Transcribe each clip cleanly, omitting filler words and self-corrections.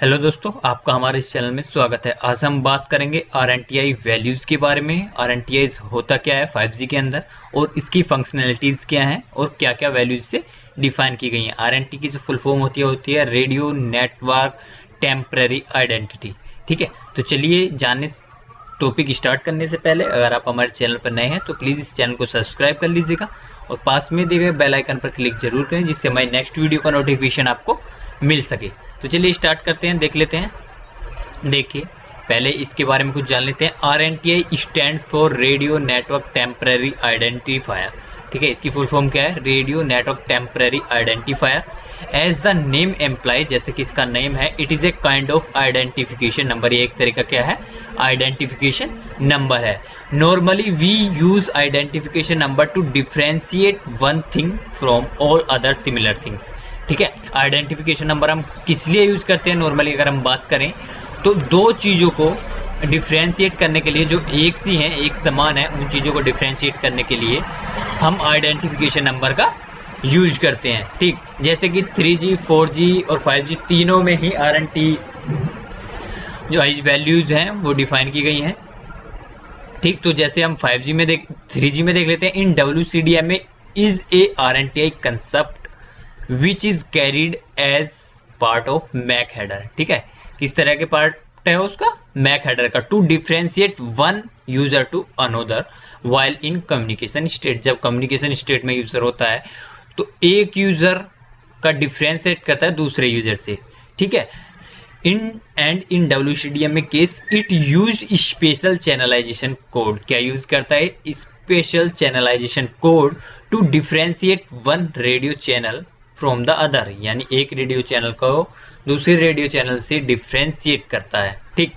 Hello दोस्तों, आपका हमारे इस चैनल में स्वागत है। आज हम बात करेंगे आरएनटीआई वैल्यूज़ के बारे में। आरएनटीआई होता क्या है 5G के अंदर और इसकी फंक्शनैलिटीज़ क्या हैं और क्या क्या वैल्यूज से डिफाइन की गई हैं। आरएनटी की जो फुल फॉर्म होती है रेडियो नेटवर्क टेम्पररी आइडेंटिटी। ठीक है, तो चलिए जानने टॉपिक स्टार्ट करने से पहले अगर आप हमारे चैनल पर नए हैं तो प्लीज़ इस चैनल को सब्सक्राइब कर लीजिएगा और पास में दिए गए बेल आइकन पर क्लिक जरूर करें जिससे हमारी नेक्स्ट वीडियो का नोटिफिकेशन आपको मिल सके। तो चलिए स्टार्ट करते हैं, देख लेते हैं। देखिए, पहले इसके बारे में कुछ जान लेते हैं। RNTI stands for radio network temporary identifier. ठीक है, इसकी फुल फॉर्म क्या है? Radio network temporary identifier. As the name imply, जैसे कि इसका नेम है, it is a kind of identification number. ये एक तरीका क्या है? आइडेंटिफिकेशन नंबर है। Normally we use identification number to differentiate one thing from all other similar things. ठीक है, आइडेंटिफिकेशन नंबर हम किस लिए यूज करते हैं? नॉर्मली अगर हम बात करें तो दो चीज़ों को डिफ्रेंशिएट करने के लिए, जो एक सी हैं, एक समान है, उन चीज़ों को डिफ्रेंशिएट करने के लिए हम आइडेंटिफिकेशन नंबर का यूज करते हैं। ठीक, जैसे कि 3G 4G और 5G तीनों में ही आरएनटी जो वैल्यूज हैं वो डिफाइन की गई हैं। ठीक, तो जैसे हम 5G में 3G में देख लेते हैं। इन WCDM में is a RNTI concept which is carried as part of MAC header. ठीक है, किस तरह के पार्ट है उसका? मैक हेडर का। To differentiate one user to another while in communication state. जब कम्युनिकेशन स्टेट में यूजर होता है तो एक यूजर का डिफ्रेंशिएट करता है दूसरे यूजर से। ठीक है, इन WCDM में case it use special channelization code. क्या यूज करता है? Special channelization code to differentiate one radio channel from the other, यानी एक रेडियो चैनल को दूसरे रेडियो चैनल से डिफ्रेंशिएट करता है। ठीक,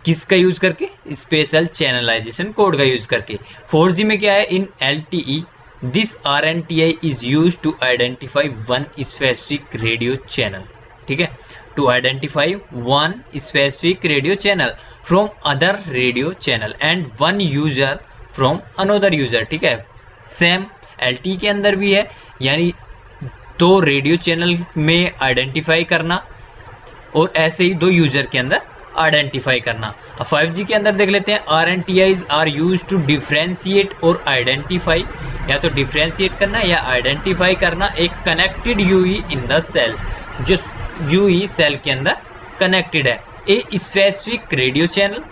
किसका यूज करके? स्पेशल चैनलाइजेशन कोड का यूज करके। 4G में क्या है? In LTE this RNTI is use to identify one specific radio channel. ठीक है, to identify one specific radio channel from other radio channel and one user from another user. ठीक है, same LTE के अंदर भी है, यानी दो रेडियो चैनल में आइडेंटिफाई करना और ऐसे ही दो यूजर के अंदर आइडेंटिफाई करना। अब 5G के अंदर देख लेते हैं। RNTIs are use to differentiate और आइडेंटिफाई, या तो डिफ्रेंशिएट करना या आइडेंटिफाई करना एक connected UE in the cell, जो यूई सेल के अंदर कनेक्टेड है। ए स्पेसिफिक रेडियो चैनल,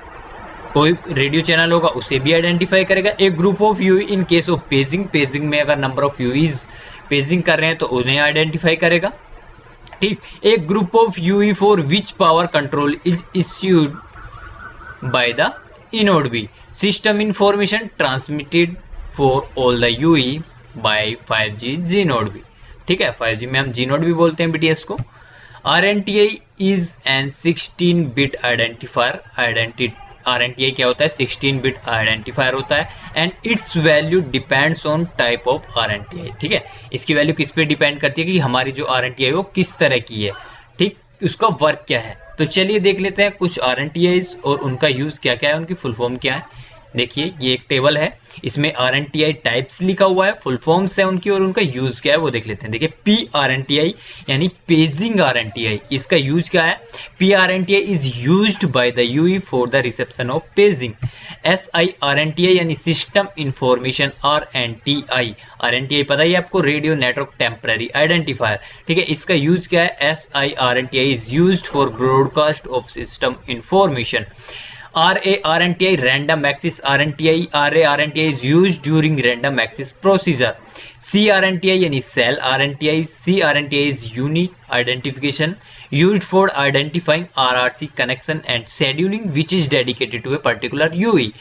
कोई रेडियो चैनल होगा उसे भी आइडेंटिफाई करेगा। एक group of UE in case of paging, paging में अगर नंबर ऑफ यूईज पेजिंग कर रहे हैं तो उन्हें आइडेंटिफाई करेगा। ठीक, एक group of UE for which power control is issued by the eNode B. System information transmitted for all the UE by 5G gNode B. ठीक है, 5G में हम जी नोड भी बोलते हैं BTS को। RNTI is an 16 bit identifier. RNTI क्या होता है? 16 बिट आइडेंटिफायर होता है and it's value depends on type of RNTI। ठीक है, इसकी वैल्यू किस पे डिपेंड करती है कि हमारी जो RNTI वो किस तरह की है। ठीक, उसका वर्क क्या है। तो चलिए देख लेते हैं कुछ RNTIs और उनका यूज़ क्या क्या है, उनकी फुल फॉर्म क्या है। देखिए, ये एक टेबल है, इसमें RNTI टाइप्स लिखा हुआ है, फुल फॉर्म्स है उनकी और उनका यूज क्या है वो देख लेते हैं। देखिए, PRNTI यानी पेजिंग RNTI, इसका यूज क्या है? PRNTI is used by the UE for the reception of paging. SIRNTI यानी सिस्टम इंफॉर्मेशन RNTI। RNTI पता ही आपको, रेडियो नेटवर्क टेम्पररी आइडेंटिफायर। ठीक है, इसका यूज क्या है? SIRNTI is used for broadcast of system information. RARNTI random access RNTI, RARNTI is used during random access procedure. CRNTI यानी cell RNTI, CRNTI is unique identification used for identifying RRC connection and scheduling which is dedicated to a particular UE.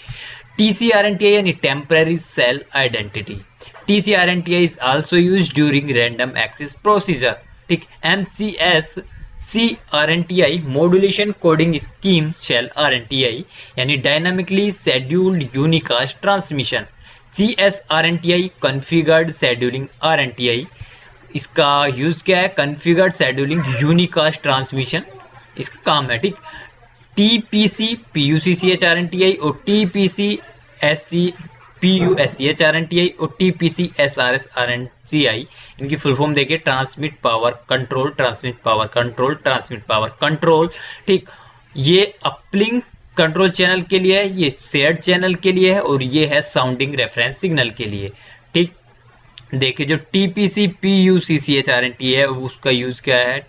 TCRNTI यानी temporary cell identity. TCRNTI is also used during random access procedure. ठीक, MCS CRNTI modulation coding scheme cell RNTI यानी dynamically scheduled unicast transmission. CSRNTI configured scheduling RNTI, इसका use क्या है? Configured scheduling unicast transmission इसका काम है। ठीक, TPC PUCCH RNTI और TPC SC PUSCH RNTI और TPC-SRS RNCI, इनकी फुल फॉर्म देखिए, transmit power control, transmit power control, transmit power control. ठीक, ये अपलिंक कंट्रोल चैनल के लिए है, ये शेयर्ड चैनल के लिए है, और ये है साउंडिंग रेफरेंस सिग्नल के लिए। ठीक, देखिए जो TPC-PUCCH RNT है उसका यूज क्या है,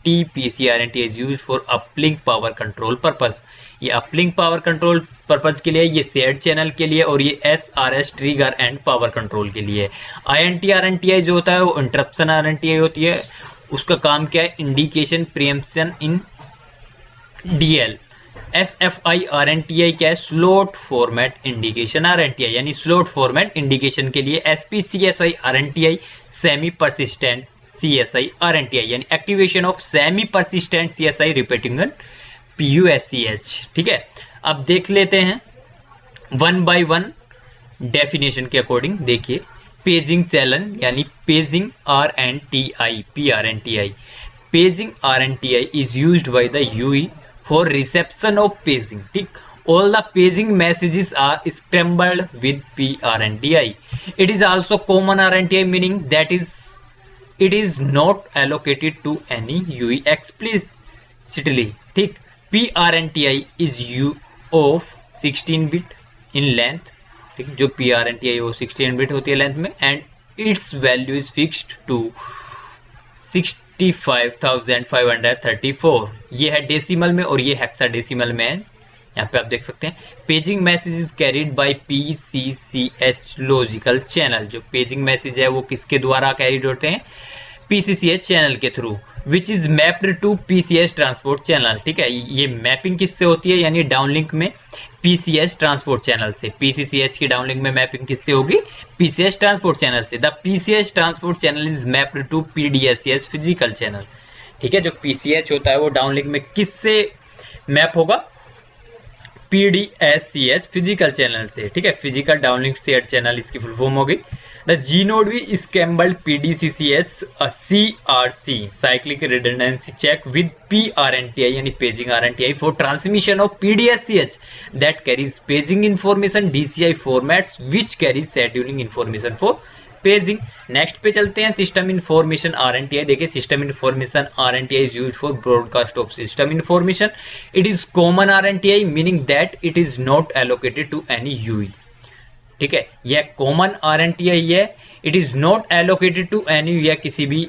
TPC-RNT is use for uplink power control purpose. ये अपलिंक पावर कंट्रोल पर्पज के लिए, ये शेयर्ड चैनल के लिए, और ये SRS trigger and power control के लिए। INT-RNTI जो होता है वो इंटरप्शन RNTI होती है, उसका काम क्या है, इंडिकेशन प्रीएम्पशन इन DL। SFI-RNTI क्या है, स्लॉट फॉर्मेट इंडिकेशन RNTI, यानी स्लॉट फॉर्मेट इंडिकेशन के लिए। SPCSI-RNTI semi persistent CSI RNTI, यानी activation of semi persistent CSI repeating PUSCH। ठीक है, अब देख लेते हैं वन बाय वन डेफिनेशन के अकॉर्डिंग। देखिए, पेजिंग चैनल यानी paging RNTI PRNTI, paging RNTI is used by the UE for reception of paging। ठीक, all the paging messages are scrambled with PRNTI। It is also common RNTI, meaning that it is not allocated to any UE explicitly। ठीक, PRNTI is U of 16 bit in length। ठीक, जो PRNTI वो 16 bit होती है length में, and it's value is fixed to 65,534। ये है decimal में और ये हेक्साडेसिमल में है। यहाँ पे आप देख सकते हैं, paging message is carried by PCCH logical channel. जो पेजिंग मैसेज है वो किसके द्वारा कैरिड होते हैं, PCCH चैनल के through, which is mapped to PCS transport channel. ठीक है, ये मैपिंग किससे होती है, यानी डाउनलिंक में PCS ट्रांसपोर्ट चैनल से। PCCH की डाउनलिंक में मैपिंग किससे होगी, PCS ट्रांसपोर्ट चैनल से। The PCS transport channel is mapped to PDSCH physical channel. ठीक है, जो PCH होता है वो डाउनलिंक में किससे मैप होगा, PDSCH फिजिकल चैनल से। ठीक है, फिजिकल डाउनलिंक शेयर्ड चैनल इसकी फुल फॉर्म होगी। The G-node we scrambled PDCCH a CRC cyclic redundancy check with PRNTI यानी paging RNTI for transmission of PDSCH that carries paging information DCI formats which carries scheduling information for paging। Next पे चलते हैं, system information RNTI। देखिए, system information RNTI is used for broadcast of system information। It is common RNTI, meaning that it is not allocated to any UE। ठीक है, यह common RNTI है। It is not allocated to any, या किसी भी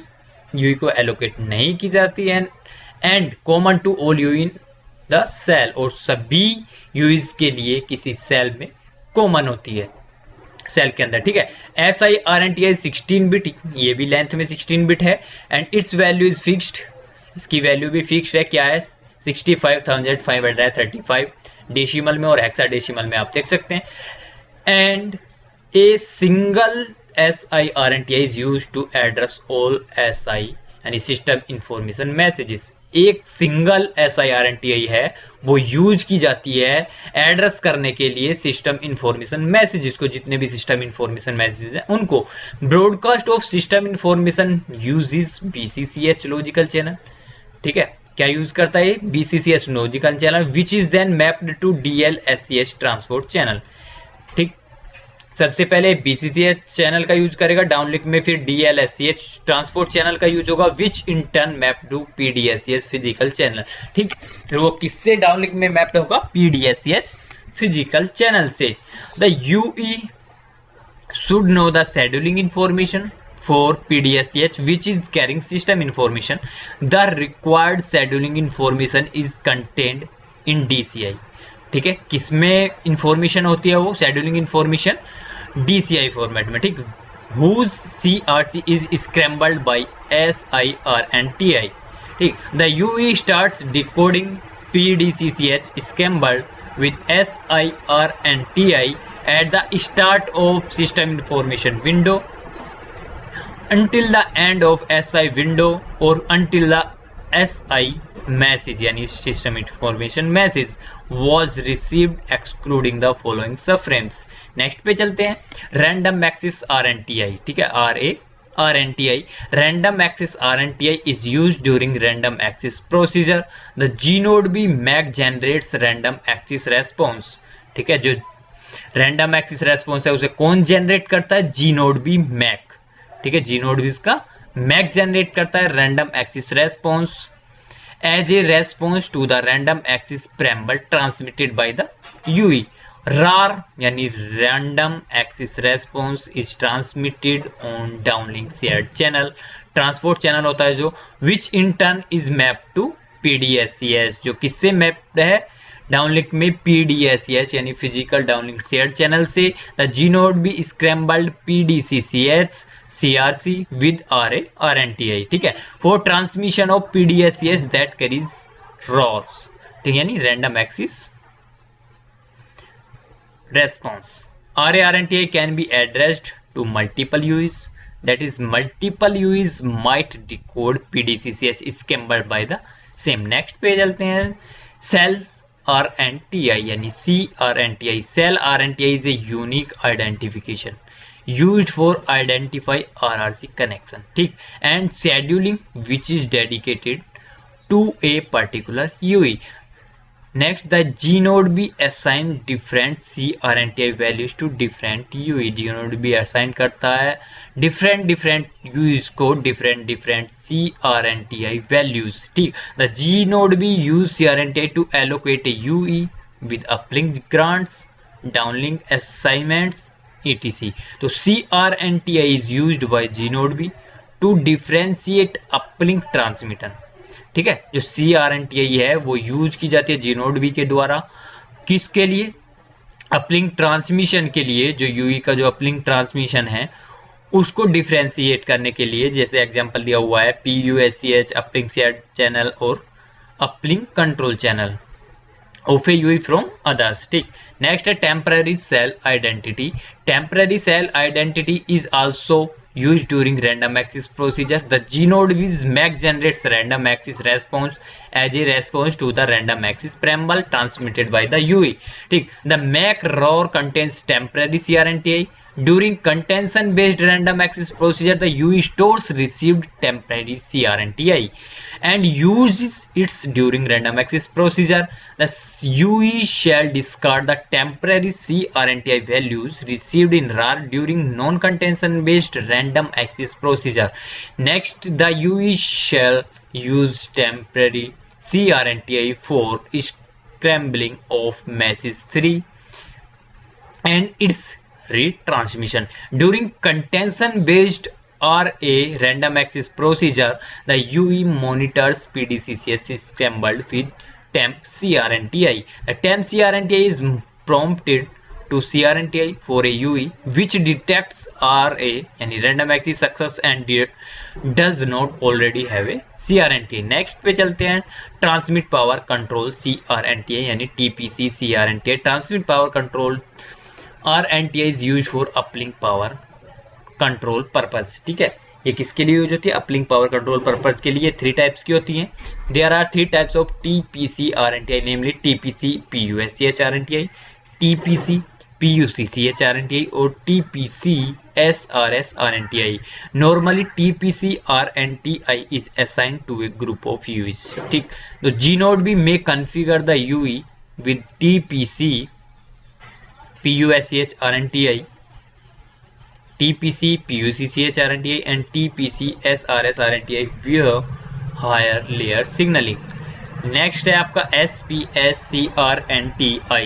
Yui को allocate नहीं की जाती है, and common to all UE in the cell, और सभी यूईज के लिए किसी सेल में कॉमन होती है, सेल के अंदर। ठीक है, SI RNTI 16 बिट, ये भी लेंथ में 16 बिट है, and it's value is fixed, इसकी वैल्यू भी फिक्स्ड है। क्या है, 65,535 डेसिमल में और हेक्साडेसिमल में आप देख सकते हैं। And a single SI RNTI is used to address all SI यानी सिस्टम इंफॉर्मेशन मैसेजेस। एक सिंगल SI RNTI है वो यूज की जाती है एड्रेस करने के लिए सिस्टम इंफॉर्मेशन मैसेजेस को, जितने भी सिस्टम इंफॉर्मेशन मैसेजेस हैं उनको। Broadcast of system information uses BCCH logical channel. ठीक है, क्या यूज करता है, BCCH logical channel, which is then mapped to DL-SCH transport channel. ठीक, सबसे पहले BCCH चैनल का यूज करेगा डाउनलिंक में, फिर DL-SCH ट्रांसपोर्ट चैनल का यूज होगा, which in turn map to PDSCH physical channel. ठीक, फिर वो किससे डाउनलिंक में मैप्ड होगा, PDSCH फिजिकल चैनल से। The UE should know the scheduling information for PDSCH which is carrying system information। The required scheduling information is contained in DCI। ठीक है, किसमें इंफॉर्मेशन होती है वो शेड्यूलिंग इंफॉर्मेशन, DCI फॉर्मेट में। ठीक, whose CRC is scrambled by SIRNTI। ठीक, the UE starts decoding PDCCH scrambled with SIRNTI at the start of system information window until the end of SI window or until the SI message यानी system information message was received excluding the following subframes। Next पे चलते हैं, random access RNTI। ठीक है, RNTI random access RNTI is used during random access procedure। The G-node भी MAC generates random access response। ठीक है, जो रैंडम एक्सिस रेस्पॉन्स है उसे कौन जनरेट करता है? जी नोड बी मैक, ठीक है, जी नोड बी इसका मैक जनरेट करता है random axis response as a response to the random access preamble transmitted by the UE. RAR यानी random access response is transmitted on downlink shared channel, transport channel होता है जो which in turn is mapped to PDSCH, जो किससे mapped है? Downlink में PDSCH यानी physical downlink share channel से। The gNode B scrambled PDCCH CRC with RA RNTI, ठीक है, for transmission of PDSCH that carries RORs, ठीक है, यानी random access response. RA RNTI can be addressed to multiple UEs, that is multiple UEs might decode PDCCH scrambled by the same. Next पे चलते हैं, cell RNTI यानी CRNTI. Cell RNTI is a unique identification used for identify RRC connection, ठीक, and scheduling which is dedicated to a particular UE. Next, the G node be assign different CRNTI values to different UE. G node भी assign करता है different UEs को different CRNTI values, ठीक. The G node be use CRNTI to allocate a UE with uplink grants, downlink assignments, etc. तो CRNTI is used by G node B to differentiate uplink transmitter, ठीक है. जो CRNTI है वो use की जाती है जी नोड बी के द्वारा, किसके लिए? अपलिंक ट्रांसमिशन के लिए. जो यूई का जो अपलिंक ट्रांसमिशन है उसको डिफरेंशिएट करने के लिए, जैसे एग्जांपल दिया हुआ है PUSCH अपलिंक शेयर्ड चैनल और uplink control channel of a UE from others, ठीक. नेक्स्ट है temporary cell identity. Temporary cell identity is also used during random access procedure. The G node with MAC generates random access response as a response to the random access preamble transmitted by the UE, ठीक. The MAC ROR contains temporary CRNTI. During contention based random access procedure, the UE stores received temporary CRNTI and uses it during random access procedure. The UE shall discard the temporary CRNTI values received in RAR during non-contention based random access procedure. Next, the UE shall use temporary CRNTI for scrambling of message 3 and its retransmission. During contention based RA random access procedure, the UE monitors PDCCH scrambled with temp CRNTI. The temp CRNTI is prompted to CRNTI for a UE which detects RA यानी random access success and does not already have a CRNTI. Next पे चलते हैं, transmit power control CRNTI यानी TPC CRNTI. Transmit power control RNTI is used for uplink power control purpose, ठीक है. ये किसके लिए यूज होती है? अपलिंक पावर कंट्रोल पर्पज के लिए. 3 टाइप्स की होती हैं. There are 3 types of TPC RNTI, namely TPC PUSCH RNTI, TPC PUCCH RNTI और TPC SRS RNTI. Normally TPC RNTI is assigned to a group of UEs, ठीक. तो G node भी may configure the UE with TPC PUSCH RNTI, TPC PUCCH RNTI and TPC SRS RNTI via higher layer signaling. Next है आपका SPS CRNTI.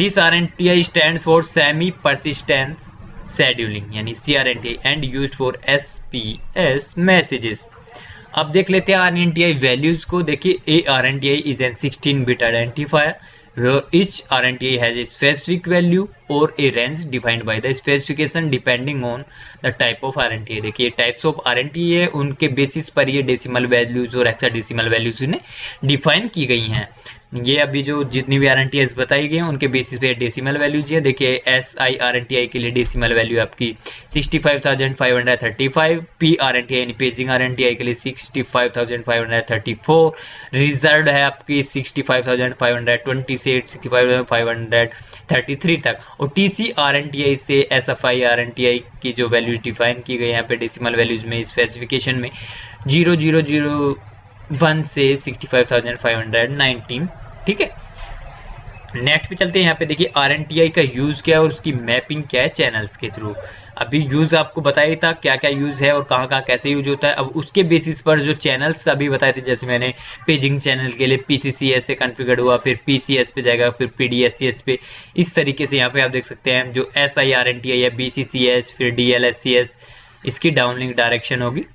This RNTI stands for Semi Persistence Scheduling यानी CRNTI and used for SPS messages. अब देख लेते हैं RNTI values को. देखिए A RNTI is a 16-bit identifier. Each RNTI has a specific value or a range defined by the specification depending on the type of RNTI. देखिए types of RNTI है, उनके basis पर ये decimal values और hexadecimal values ने define की गई हैं. ये अभी जो जितनी भी RNTIs बताई गई हैं उनके बेसिस पे डेसिमल वैल्यूज है. देखिए SI RNTI के लिए डेसिमल वैल्यू आपकी 65,535, P RNTI यानी पेजिंग RNTI के लिए 65,534, रिजर्व है आपकी 65,520 से 65,533 तक. और TC RNTI से SFI RNTI की जो वैल्यूज डिफाइन की गई यहाँ पे डेसिमल वैल्यूज में स्पेसिफिकेशन में 0001 से 65,519, ठीक है. नेक्स्ट पे चलते हैं। यहाँ पे देखिए RNTI का यूज़ क्या है और उसकी मैपिंग क्या है चैनल्स के थ्रू। अभी यूज़ आपको बताया था क्या क्या यूज़ है और कहाँ कहाँ कैसे यूज होता है। अब उसके बेसिस पर जो चैनल्स अभी बताए थे, जैसे मैंने पेजिंग चैनल के लिए PCCS से कॉन्फ़िगर हुआ, फिर PCS पे जाएगा, फिर PDSCS पे। इस तरीके से यहाँ पे आप देख सकते हैं जो SI-RNTI है, BCCS, फिर DLSCS, इसकी डाउनलिंक डायरेक्शन होगी।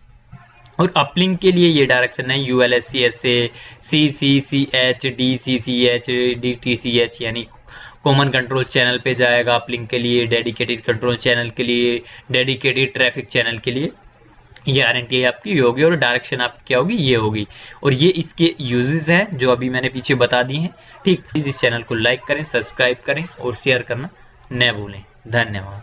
और अपलिंक के लिए ये डायरेक्शन है ULSCS से CCCH, DCCH, DTCH, यानी कॉमन कंट्रोल चैनल पे जाएगा अपलिंक के लिए, डेडिकेटेड कंट्रोल चैनल के लिए, डेडिकेटेड ट्रैफिक चैनल के लिए। ये RNTI आपकी ये होगी और डायरेक्शन आपकी क्या होगी, ये होगी। और ये इसके यूजेस हैं जो अभी मैंने पीछे बता दिए हैं। ठीक, प्लीज़ इस चैनल को लाइक करें, सब्सक्राइब करें और शेयर करना न भूलें। धन्यवाद।